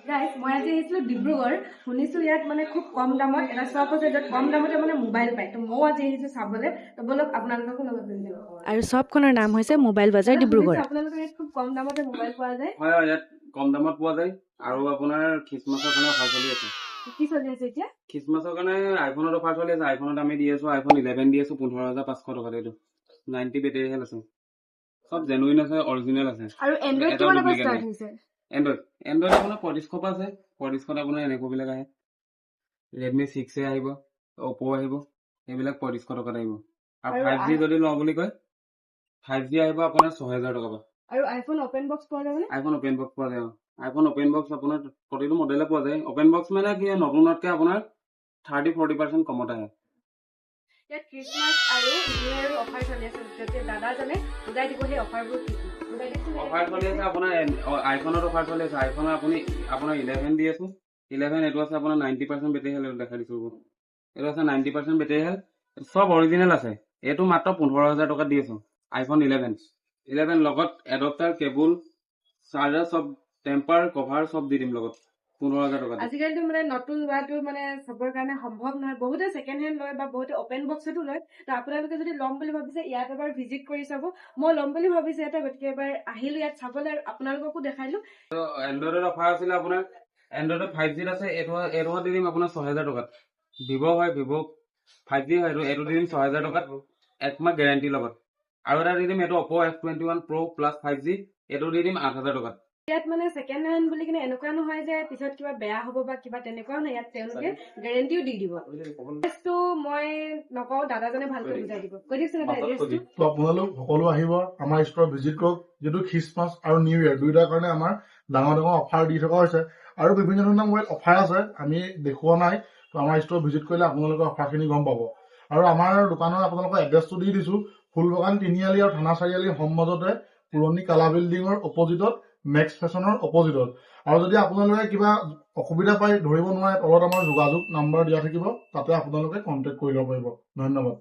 Guys মই আজি আহিছিলো ডিব্ৰুগড় শুনিছো ইয়াত মানে খুব কম দামত এটা শ্বপ আছে য'ত কম দামতে মানে মোবাইল পায় তো মই আজি আহিছো চাবলৈ তো বলক আপোনালোককো লগত লৈ যাওঁ আৰু শ্বপখনৰ নাম হৈছে মোবাইল বাজাৰ ডিব্ৰুগড়। আপোনালোকৰ ইয়াত খুব কম দামতে মোবাইল পোৱা যায় হয় হয় ইয়াত কম দামত পোৱা যায় আৰু আপোনাৰ খ্ৰীষ্টমাছৰ কাৰণে অফাৰ চলি আছে কি চলি আছে এতিয়া খ্ৰীষ্টমাছৰ কাৰণে আইফোনত অফাৰ চলি আছে আইফোনত আমি দি আছো আইফোন 11 দি আছো 15,500 টকাত এইটো 90 বেটেৰী হেল আছে সব জেনুইন আছে অৰিজিনেল আছে আৰু এন্ড্ৰইড কিমান পৰা ষ্টাৰ্ট হৈছে এন্ড্ৰইড আপোনাৰ 3500 পৰা আছে 3500 আপোনাৰ এনেকুৱা বিলাক আহে Redmi 6 আহিব Oppo আহিব এইবিলাক 3500 টকাত আহিব আৰু 5G যদি লওঁ বুলি কয় 5G আহিব আপোনাৰ 6000 টকা পৰা আৰু আইফোন ওপেন বক্স পোৱা যায় আইফোন ওপেন বক্স পোৱা যায় আইফোন ওপেন বক্স আপোনাৰ প্ৰতিটো মডেলে পোৱা যায় ওপেন বক্স মানে কি নতুনতকে আপোনাৰ 30-40% কমত আহে ইয়াত খ্ৰীষ্টমাছ আৰু নিউ ইয়াৰৰ অফাৰ চলি আছে যেতিয়া দাদাজনে বুজাই দিব সেই অফাৰবোৰ কি বুজাই দিছিল অফাৰ চলি আছে আপোনাৰ আইফোনত অফাৰ চলি আছে আইফোনত আপুনি আপোনাৰ 11 দি আছো 11 এইটো আছে আপোনাৰ 90% বেটেৰী হেল দেখা দিছো এইটো আছে 90% বেটেৰী হেল সব অৰিজিনেল আছে এইটো মাত্ৰ 15,000 টকা দি আছো আইফোন 11 লগত এডাপ্টাৰ কেবল চাৰ্জাৰ সব টেম্পাৰ কভাৰ সব দি দিম লগত 15,000 টকা আজিকালিতো মানে নতুন লোৱাটো মানে সবৰ কাৰণে সম্ভৱ নহয় বহুতে সেকেন্ড হেণ্ড লয় বা বহুতে ওপেন বক্সতো লয় তো আপোনালোকে যদি ল'ম বুলি ভাবিছে ইয়াত এবাৰ ভিজিট কৰি চাব মই ল'ম বুলি ভাবিছে এটা গতিকে এবাৰ আহিলো ইয়াত চাবলৈ আৰু আপোনালোককো দেখাইলো এন্ড্ৰইডৰ অফাৰ আছিল আপোনাৰ এন্ড্ৰইডত 5G আছে এইটো দি দিম আপোনাৰ 6,000 টকাত ভিভো হয় ভিভো 5G হয় এইটো দি দিম 6,000 টকাত একমাহ গ্যাৰান্টি লগত আৰু এটা দি দিম এইটো Oppo F21 Pro Plus 5G এইটো দি দিম 8,000 টকাত ইয়াত মানে সেকেন্ড হেণ্ড বুলি কিনে এনেকুৱা নহয় যে পিছত কিবা বেয়া হ'ব বা কিবা তেনেকুৱাও নাই ইয়াত তেওঁলোকে গ্যাৰান্টিও দি দিব এড্ৰেছটো মই নকওঁ দাদাজনে ভালকৈ বুজাই দিব কৈ দিছে না এড্ৰেছটো তো আপোনালোক সকলো আহিব আমাৰ ষ্টৰ ভিজিট কৰক যেটো খ্ৰীষ্টমাছ আৰু নিউ ইয়াৰ দুইটাৰ কাৰণে আমাৰ ডাঙৰ ডাঙৰ অফাৰ দি থকা হৈছে আৰু বিভিন্ন ধৰণৰ মোবাইল অফাৰ আছে আমি দেখুৱা নাই তো আমাৰ ষ্টৰ ভিজিট কৰিলে আপোনালোকে অফাৰখিনি গম পাব আৰু আমাৰ দোকানৰ আপোনালোকৰ এড্ৰেছটো দি দিছো ফুলবাগান তিনিআলি আৰু থানা চাৰিআলি সম্মজতে পুৰণি কালা বিল্ডিঙৰ অপজিটত মেক্স ফেশনৰ অপজিটত আৰু যদি আপোনালোকে কিবা অসুবিধা পাই ধৰিব নোৱাৰে তলত আমাৰ যোগাযোগ নাম্বাৰ দিয়া থাকিব তাতে আপোনালোকে কন্টেক্ট কৰি ল'ব পাৰিব ধন্যবাদ